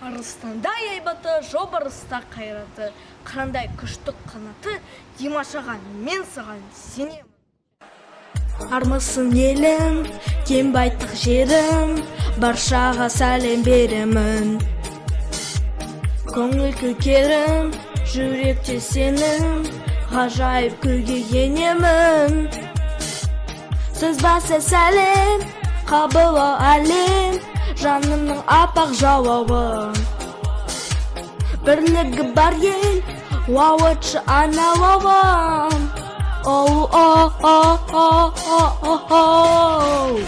Арыстандай айбаты, жобарыста қайраты, қырандай күштік қанаты, Димаш аға, мен саған сенемін. Армысың елім, кем байтық жерім, баршаға сәлем беремін. Көңіл көкерім, жүректе сенім, ғажайып күйге енемін. Сөз басы сәлем, қабылы әлем, жанымның апақ жауабын. Бірлігі бар ел, уауытшы аналауым. Оу, оу, оу, оу, оу, оу.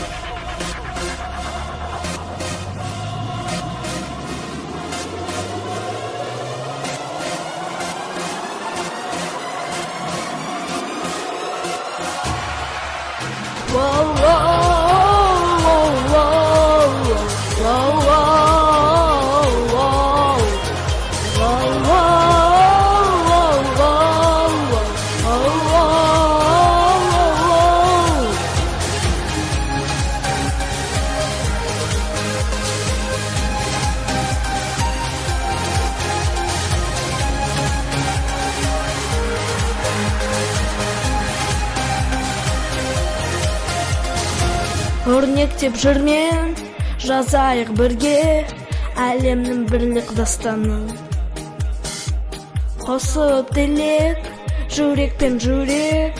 Whoa, whoa, whoa, whoa, whoa, whoa, whoa, whoa, өрнектеп жүрмен, жазайық бірге әлемнің бірлік дастанын. Қосып тілек, жүрек пен жүрек,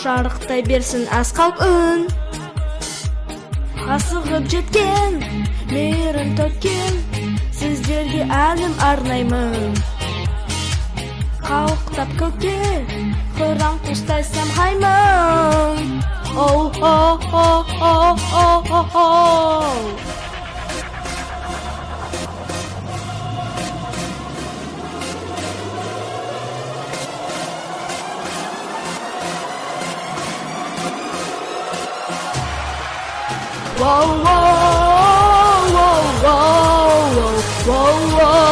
жарықтай берсін асқақ үн. Асығып жеткен, мейірін төккен, сіздерге әлім арнаймын. Қалықтап көкке, қыран құстай самғаймын. Oh, oh, oh, oh, oh, oh, oh. Whoa, whoa, whoa, whoa, whoa, whoa, whoa.